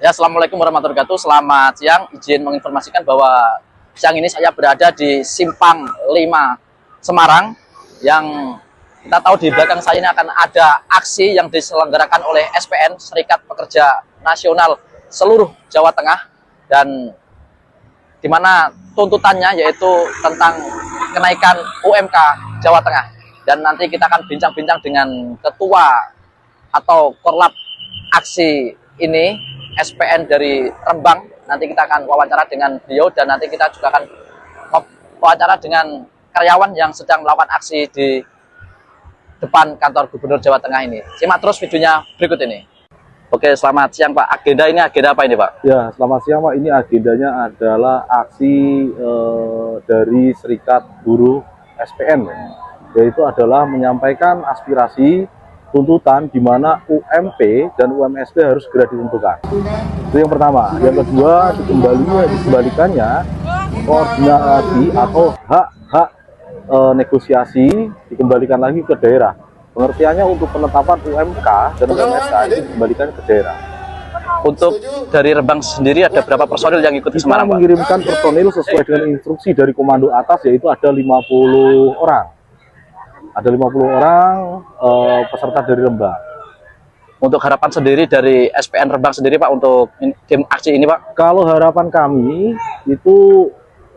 Ya, Assalamualaikum warahmatullahi wabarakatuh. Selamat siang. Izin menginformasikan bahwa siang ini saya berada di Simpang 5 Semarang. Yang kita tahu di belakang saya ini akan ada aksi yang diselenggarakan oleh SPN, Serikat Pekerja Nasional seluruh Jawa Tengah. Dan di mana tuntutannya yaitu tentang kenaikan UMK Jawa Tengah. Dan nanti kita akan bincang-bincang dengan ketua atau korlap aksi ini, SPN dari Rembang. Nanti kita akan wawancara dengan beliau dan nanti kita juga akan wawancara dengan karyawan yang sedang melakukan aksi di depan kantor Gubernur Jawa Tengah ini. Simak terus videonya berikut ini. Oke, selamat siang Pak. Agenda apa ini Pak? Ya, selamat siang Pak. Ini agendanya adalah aksi dari Serikat Buruh SPN, yaitu adalah menyampaikan aspirasi tuntutan di mana UMP dan UMSP harus segera ditentukan. Itu yang pertama. Yang kedua, dikembalikannya koordinasi atau hak-hak negosiasi dikembalikan lagi ke daerah. Pengertiannya untuk penetapan UMK dan UMSK itu dikembalikan ke daerah. Untuk dari Rembang sendiri ada berapa personil yang ikut di Semarang, Pak? Mengirimkan personil sesuai dengan instruksi dari komando atas, yaitu ada 50 orang. Ada 50 orang peserta dari Rembang. Untuk harapan sendiri dari SPN Rembang sendiri Pak untuk tim aksi ini Pak? Kalau harapan kami itu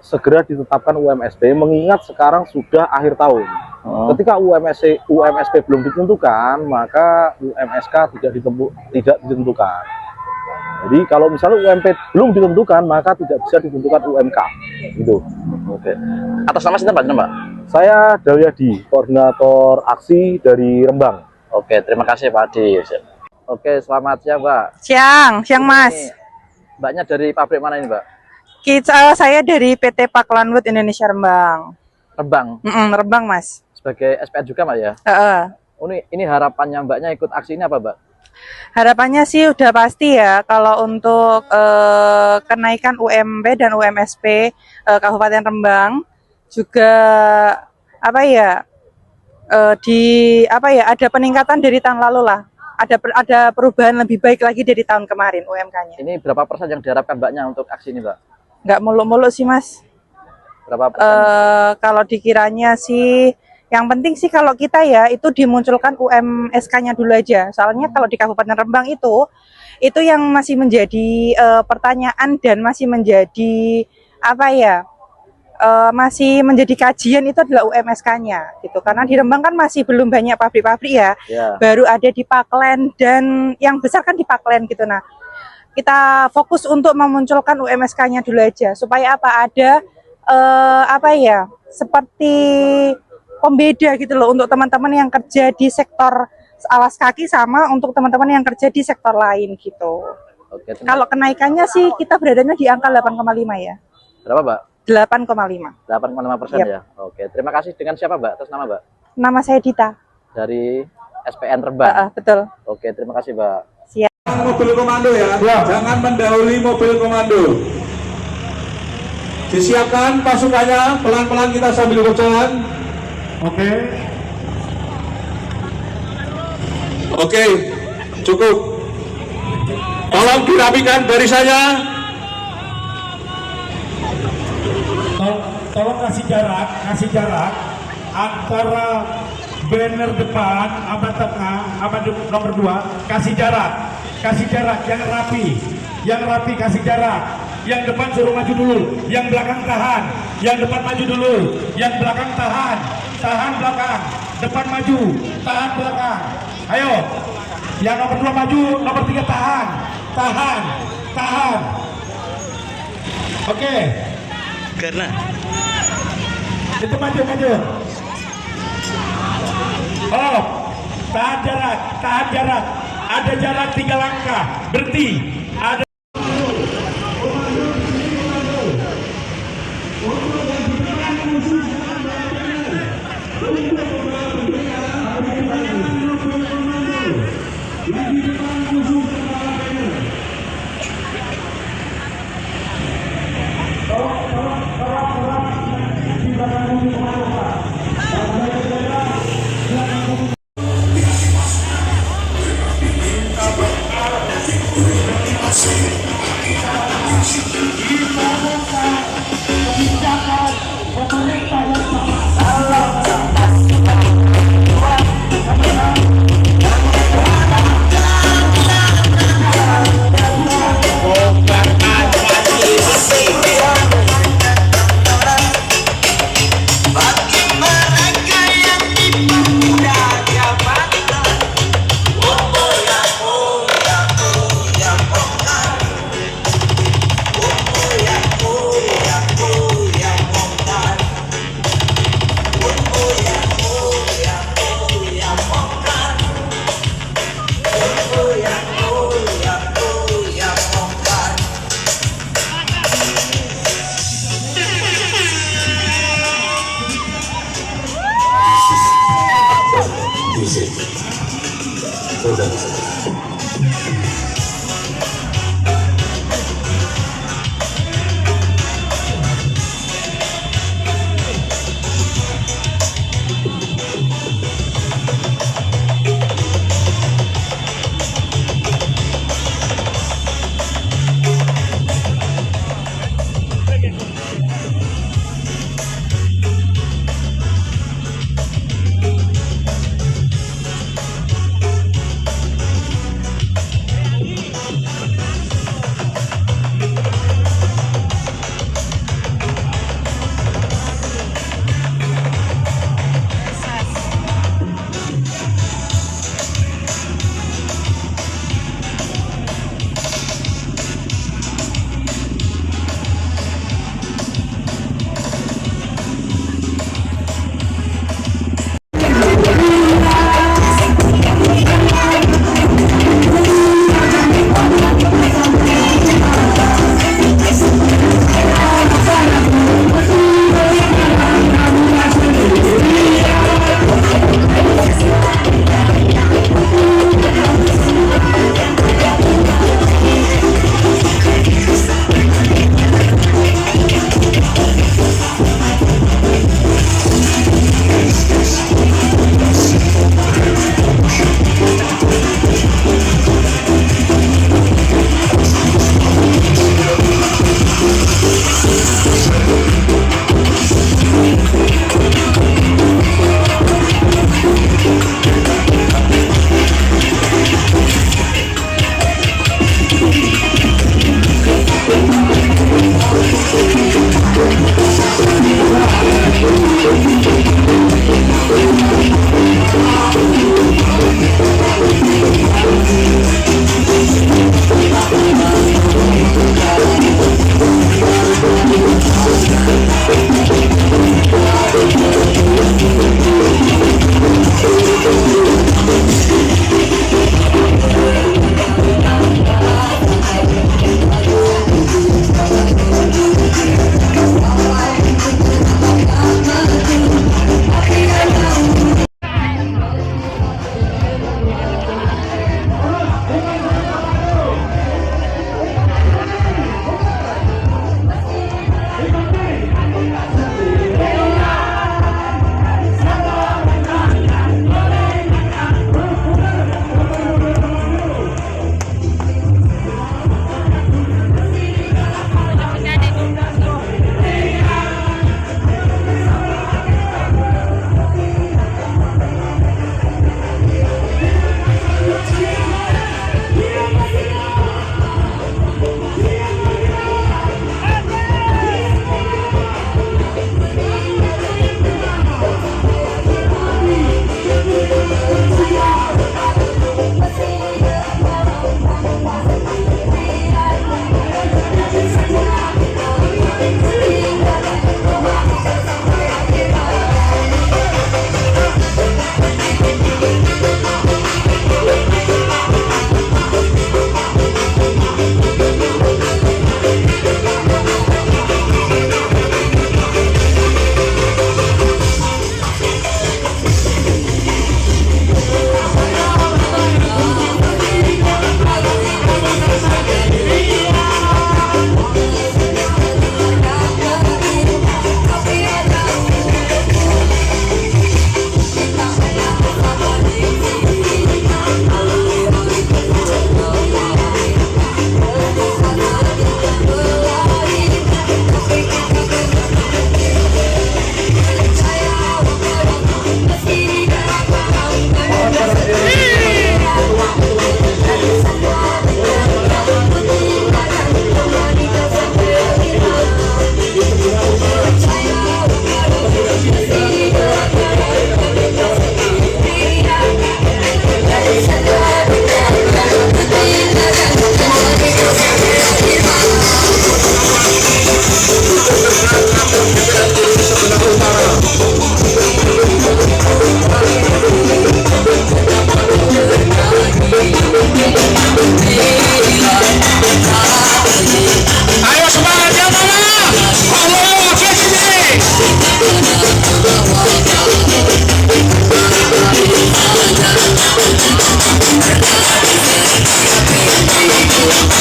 segera ditetapkan UMSP, mengingat sekarang sudah akhir tahun. Ketika UMSP belum ditentukan, maka UMSK tidak ditentukan. Jadi kalau misalnya UMP belum ditentukan, maka tidak bisa ditentukan UMK. Gitu. Oke. Atas nama siapa Pak? Saya Daryadi, koordinator aksi dari Rembang. Oke, terima kasih Pak Adi. Oke, selamat siang Pak. Siang Mas. Mbaknya dari pabrik mana ini Mbak? Saya dari PT Paklanwood Indonesia Rembang. Rembang? Rembang Mas. Sebagai SPN juga Mbak ya? Ini harapannya Mbaknya ikut aksi ini apa Mbak? Harapannya sih udah pasti ya, kalau untuk kenaikan UMP dan UMSP Kabupaten Rembang juga ada peningkatan dari tahun lalu lah. Ada perubahan lebih baik lagi dari tahun kemarin UMK-nya. Ini berapa persen yang diharapkan Mbaknya untuk aksi ini Mbak? Nggak muluk-muluk sih Mas. Berapa persen? Kalau dikiranya sih, yang penting sih kalau kita ya itu dimunculkan UMSK-nya dulu aja. Soalnya kalau di Kabupaten Rembang itu yang masih menjadi pertanyaan dan masih menjadi masih menjadi kajian itu adalah UMSK-nya gitu. Karena di Rembang kan masih belum banyak pabrik-pabrik ya. Baru ada di Paklen dan yang besar kan di Paklen gitu. Nah, kita fokus untuk memunculkan UMSK-nya dulu aja supaya ada seperti pembeda gitu loh untuk teman-teman yang kerja di sektor alas kaki sama untuk teman-teman yang kerja di sektor lain gitu. Oke, kalau kenaikannya sih kita beradanya di angka 8,5 ya. Berapa Mbak? 8,5. 8,5% ya. Oke, terima kasih. Dengan siapa Mbak? Atas nama Mbak? Nama saya Dita. Dari SPN Rembang. Betul. Oke, terima kasih Mbak. Siap. Mobil komando ya. Jangan mendahului mobil komando. Disiapkan pasukannya, pelan-pelan kita sambil berjalan. Oke, cukup. Tolong dirapikan barisannya. Tolong kasih jarak antara banner depan sama tengah sama nomor 2, kasih jarak yang rapi kasih jarak. Yang depan suruh maju dulu, yang belakang tahan, yang depan maju dulu, yang belakang tahan belakang, depan maju, tahan belakang. Ayo, yang nomor 2 maju, nomor 3 tahan. Oke. Karena Itu maju. Oh, tahan jarak. Ada jarak 3 langkah, berhenti. Ada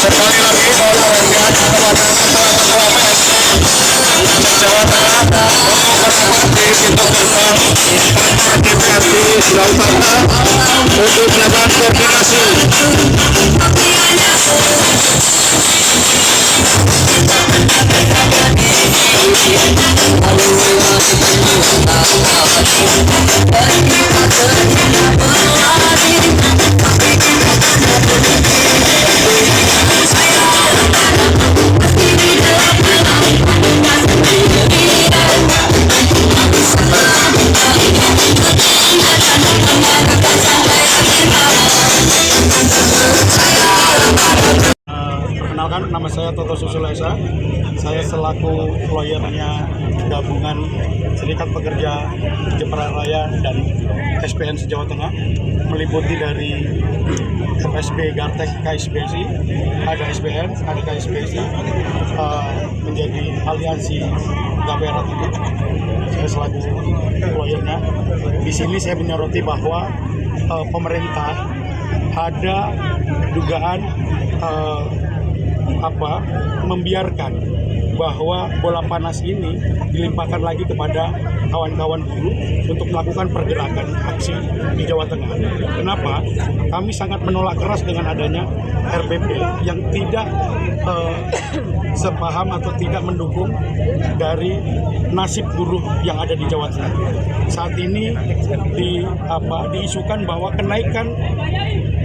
sekali lagi olahraga kepada ketua Jawa Tengah untuk menempati pintu gerbang DPRD Sulawesi Selatan untuk melakukan koordinasi. Perkenalkan, nama saya Toto Susulesa. Saya selaku lawyernya gabungan Serikat Pekerja Jepara Raya dan SPN se-Jawa Tengah, meliputi dari FSB, Gartek, KSBSI, ada SPN, ada KSBSI, menjadi aliansi Gapera itu. Saya selaku lawyernya. Di sini saya menyoroti bahwa pemerintah ada dugaan membiarkan bahwa bola panas ini dilimpahkan lagi kepada kawan-kawan buruh untuk melakukan pergerakan aksi di Jawa Tengah. Kenapa? Kami sangat menolak keras dengan adanya RPP yang tidak sepaham atau tidak mendukung dari nasib buruh yang ada di Jawa Tengah. Saat ini diisukan bahwa kenaikan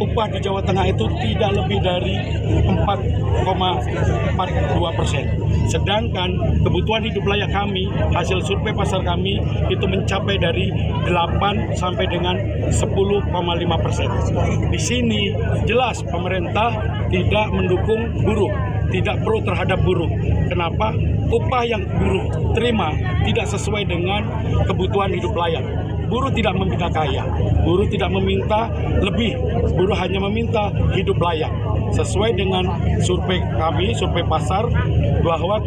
upah di Jawa Tengah itu tidak lebih dari 4,42%. Sedangkan kebutuhan hidup layak kami, hasil survei pasar kami itu mencapai dari 8 sampai dengan 10,5%. Di sini jelas pemerintah tidak mendukung buruh, tidak pro terhadap buruh. Kenapa? Upah yang buruh terima tidak sesuai dengan kebutuhan hidup layak. Buruh tidak meminta kaya, buruh tidak meminta lebih, buruh hanya meminta hidup layak. Sesuai dengan survei kami, survei pasar, bahwa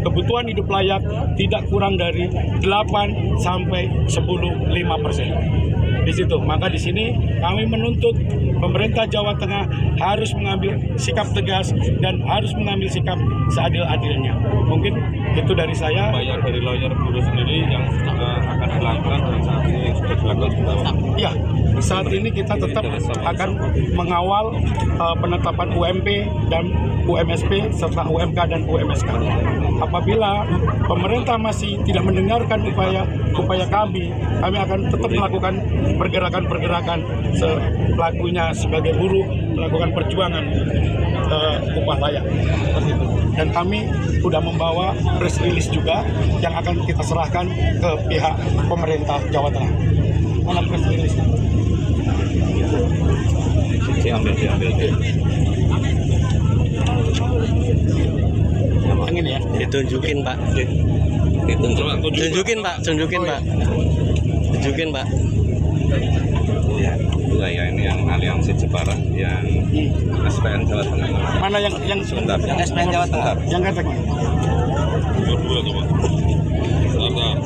kebutuhan hidup layak tidak kurang dari 8 sampai 10,5%. Di situ, maka di sini kami menuntut pemerintah Jawa Tengah harus mengambil sikap tegas dan harus mengambil sikap seadil-adilnya. Mungkin itu dari saya. Banyak dari lawyer buruh sendiri yang akan dilakukan dan saat ini yang sudah dilakukan sudah. Ya, saat ini kita tetap akan mengawal penetapan UMP dan UMSP serta UMK dan UMSK. Apabila pemerintah masih tidak mendengarkan upaya kami akan tetap melakukan pergerakan-pergerakan selakunya sebagai buruh, melakukan perjuangan upah layak. Seperti itu. Dan kami sudah membawa press release juga yang akan kita serahkan ke pihak pemerintah Jawa Tengah. Mana press release? Diambil. Yang ini ya? Ditunjukin Pak. Tunjukin Pak. Ya, ini yang aliansi Jepara, yang SPN Jawa Tengah. Mana yang sebentar? Yang SPN Jawa Tengah. Yang katakan? Dua coba. Sebentar.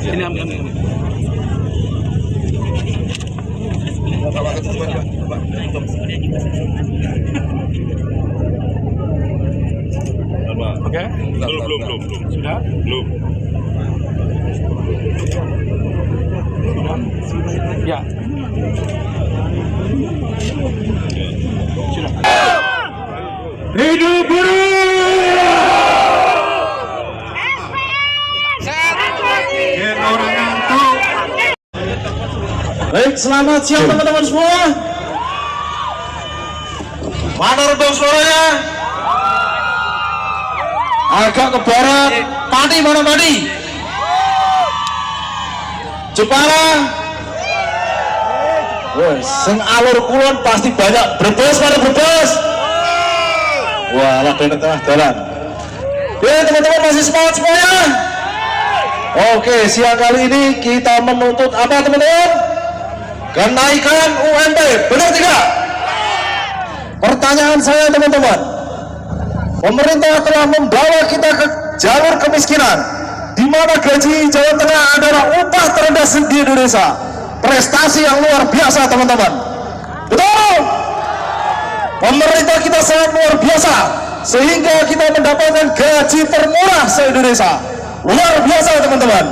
Ini ambil. Oke? Belum. Sudah? Belum. Sudah? Ya. Sudah. Hidup buruh! Orang ngantuk. Baik, selamat siang teman-teman semua. Mana redung suaranya? Agak ke barat. Pati mana Pati? Jepara. Wes, sing alur kulon pasti banyak. Brebes mana Brebes? Wah, lah di tengah jalan. Ya teman-teman, masih semangat semuanya? Oke, siang kali ini kita menuntut apa teman-teman? Kenaikan UMP, benar tidak? Pertanyaan saya teman-teman, pemerintah telah membawa kita ke jalur kemiskinan, di mana gaji Jawa Tengah adalah upah terendah di Indonesia. Prestasi yang luar biasa teman-teman. Betul? Pemerintah kita sangat luar biasa, sehingga kita mendapatkan gaji termurah se-Indonesia. Luar biasa teman-teman.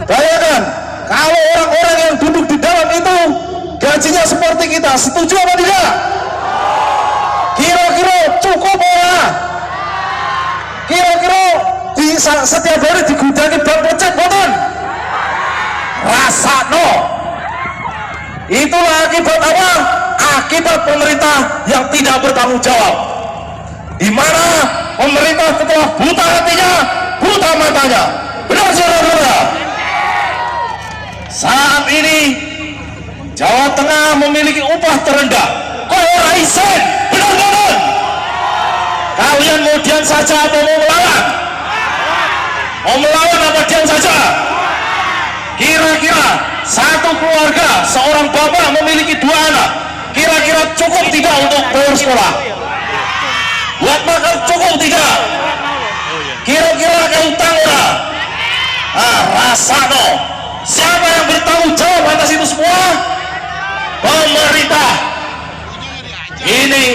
Bayangkan, kalau orang-orang yang duduk di dalam itu gajinya seperti kita, setuju apa tidak? Kira-kira cukup ya? Kira-kira setiap hari digudangi bang pecet boten? Rasakno. Itulah akibat apa? Akibat pemerintah yang tidak bertanggung jawab, di mana pemerintah telah buta hatinya, buta matanya. Benar saudara-saudara? Saat ini Jawa Tengah memiliki upah terendah. Kok ora isen? Benar-benar? Kalian mau diam saja atau mau melawan? Mau melawan apa diam saja? Kira-kira satu keluarga, seorang bapak memiliki 2 anak, kira-kira cukup tidak untuk bayar sekolah? Buat makan cukup tidak? Kira-kira ke utang ora? Rasa no. Siapa yang bertanggung jawab atas itu semua? Pemerintah. Ini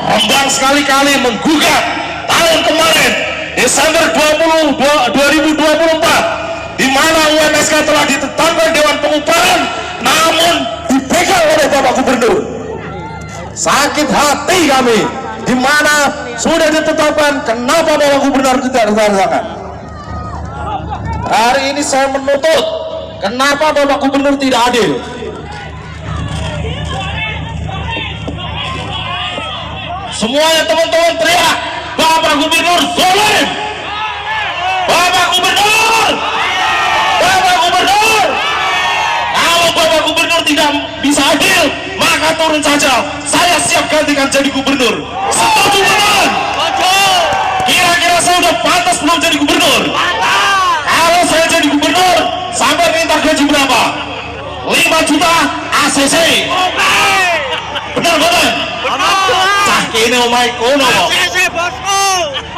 Rembang sekali-kali menggugat tahun kemarin Desember 2024, di mana UMSK telah ditetapkan Dewan Pengupahan, namun dipegang oleh Bapak Gubernur. Sakit hati kami, di mana sudah ditetapkan, kenapa Bapak Gubernur tidak ditetapkan? Hari ini saya menuntut, kenapa Bapak Gubernur tidak adil? Semuanya teman-teman teriak, Bapak Gubernur zalim! Bapak Gubernur! Bapak Gubernur! Kalau Bapak Gubernur tidak bisa adil, maka turun saja. Saya siap gantikan jadi gubernur. Setuju teman? Kira-kira saya udah pantas belum jadi gubernur? Kalau saya jadi gubernur, sampai minta gaji berapa? 5 juta ACC. Benar-benar? Cah kini omai kono.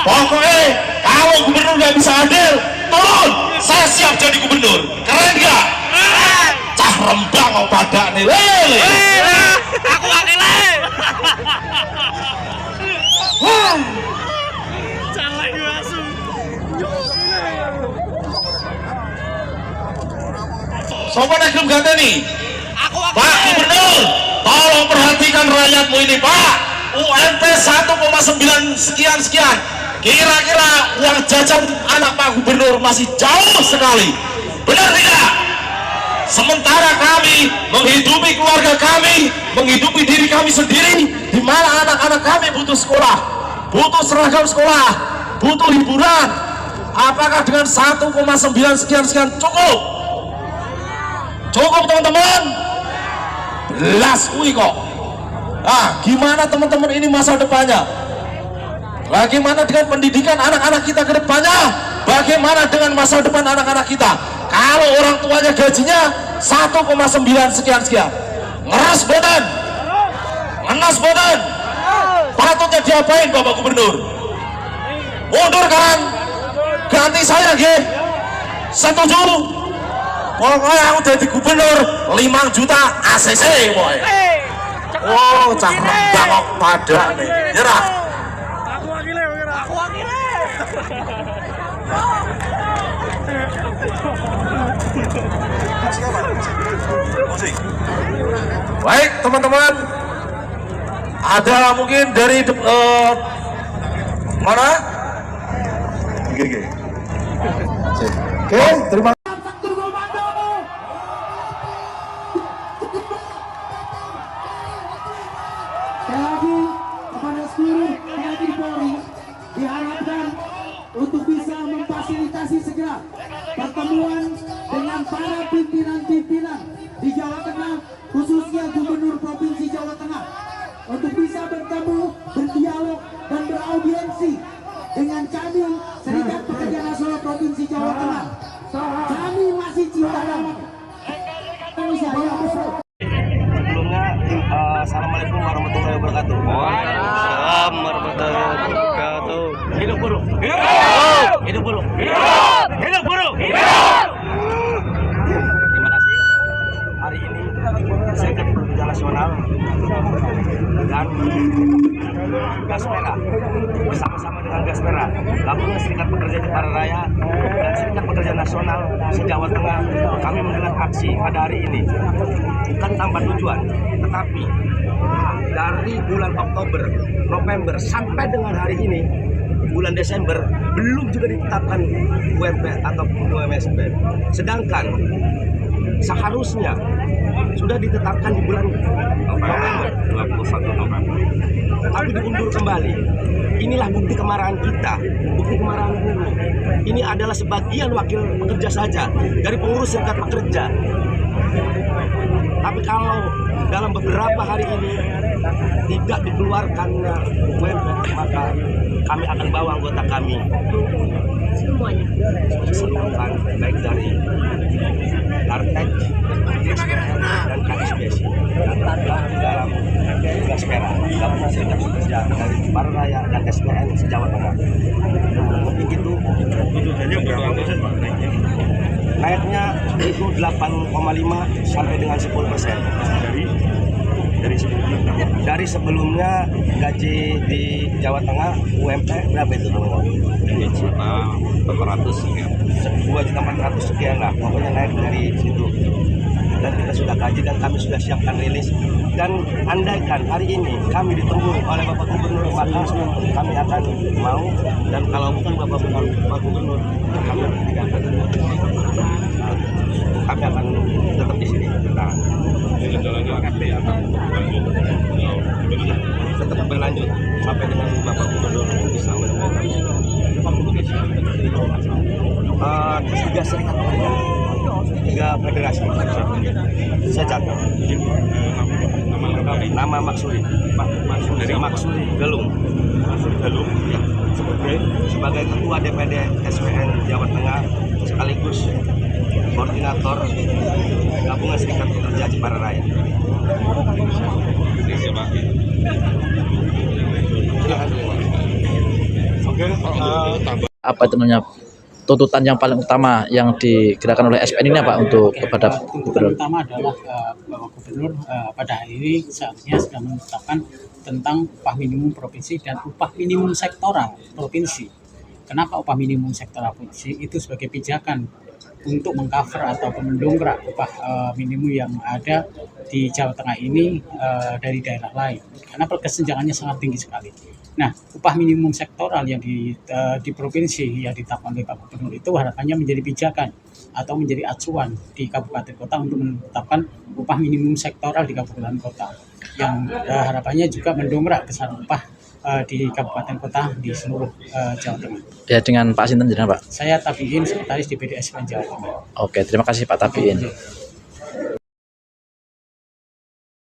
Pokoknya kalau gubernur nggak bisa adil, turun. Saya siap jadi gubernur. Keren nggak? Cah Rembang mau pada nih lele. Aku wakilnya. Sobat Ekrum Ganteni, Pak Gubernur, tolong perhatikan rakyatmu ini Pak. UMP 1,9 sekian. Kira-kira uang jajan anak Pak Gubernur masih jauh sekali. Benar tidak? Sementara kami menghidupi keluarga kami, menghidupi diri kami sendiri, di mana anak-anak kami butuh sekolah, butuh seragam sekolah, butuh hiburan. Apakah dengan 1,9 sekian cukup? Cukup teman-teman? Belas kui kok. Gimana teman-teman ini masa depannya? Bagaimana dengan pendidikan anak-anak kita ke depannya? Bagaimana dengan masa depan anak-anak kita? Kalau orang tuanya gajinya 1,9 sekian. Ngeras badan. Ngenas badan. Patutnya diapain Bapak Gubernur? Mundur kan? Ganti saya ge. Setuju? Pokoknya aku jadi gubernur 5 juta ACC boy. Oh, cah Rembang kok pada nih. Nyerah. Aku wakilnya. Baik teman-teman, ada mungkin dari mana? Oke, terima kasih. Diharapkan untuk bisa memfasilitasi segera pertemuan dengan para pimpinan-pimpinan di Jawa Tengah, khususnya Gubernur Provinsi Jawa Tengah, untuk bisa bertemu, berdialog, dan beraudiensi dengan kami Serikat Pekerja Nasional Provinsi Jawa Tengah. Kami masih cinta damai. Assalamualaikum warahmatullahi wabarakatuh. Waalaikumsalam warahmatullahi wabarakatuh. Hidup buruh. Hidup buruh. Hidup buruh. Terima kasih. Hari ini Serikat Pekerja Nasional dan Gas Merah bersama-sama dengan Gas Merah, Gabungan Serikat Pekerja Jepara Raya dan Serikat Pekerja Nasional se-Jawa Tengah, kami menggelar aksi pada hari ini bukan tanpa tujuan, tetapi dari bulan Oktober, November sampai dengan hari ini bulan Desember belum juga ditetapkan UMP ataupun UMSP, sedangkan seharusnya sudah ditetapkan di bulan November 21 November, tapi diundur kembali. Inilah bukti kemarahan kita, bukti kemarahan buruh. Ini adalah sebagian wakil pekerja saja dari pengurus serikat pekerja. Tapi kalau dalam beberapa hari ini tidak dikeluarkan UMP, maka kami akan bawa anggota kami semuanya keseluruhan, baik dari Artek, dan KSBC dan di dalam Gas Merah, Gabungan Serikat Pekerja dari Jepara Raya dan SPN se-Jawa Tengah. Begitu naiknya itu 8,5 sampai dengan 10%. Dari sebelumnya gaji di Jawa Tengah UMP berapa itu teman-teman? 2.400 sekian. 2.400 sekian lah, pokoknya naik dari situ. Dan kita sudah kaji dan kami sudah siapkan rilis. Dan andaikan hari ini kami ditunggu oleh Bapak Gubernur, maka kami akan mau. Dan kalau bukan Bapak Gubernur, kami tidak akan. Kami akan tetap di sini. Nah, tetap berlanjut sampai dengan Bapak Gubernur bisa menemukan tiga serikat pekerja, 3 federasi sejati. Nama Maksuri, Maksuri Gelung, ya, sebagai Ketua DPD SPN Jawa Tengah sekaligus Koordinator Gabungan Serikat Pekerja Jepara Raya. Apa itu namanya tuntutan yang paling utama yang digerakkan oleh SPN ini apa untuk kepada Gubernur? Tuntutan utama adalah bahwa Gubernur pada hari ini seharusnya sudah menetapkan tentang upah minimum provinsi dan upah minimum sektoral provinsi. Kenapa upah minimum sektoral provinsi? Itu sebagai pijakan untuk mengcover atau mendongkrak upah minimum yang ada di Jawa Tengah ini dari daerah lain, karena kesenjangannya sangat tinggi sekali. Nah, upah minimum sektoral yang di provinsi yang ditetapkan oleh Pak Gubernur itu harapannya menjadi pijakan atau menjadi acuan di kabupaten kota untuk menetapkan upah minimum sektoral di kabupaten kota, yang harapannya juga mendongkrak besaran upah di kabupaten kota di seluruh Jawa Tengah. Ya, dengan Pak Sinten jenengan Pak? Saya Tabiin, Sekretaris DPD SPN Jawa Tengah. Oke, terima kasih Pak Tabiin.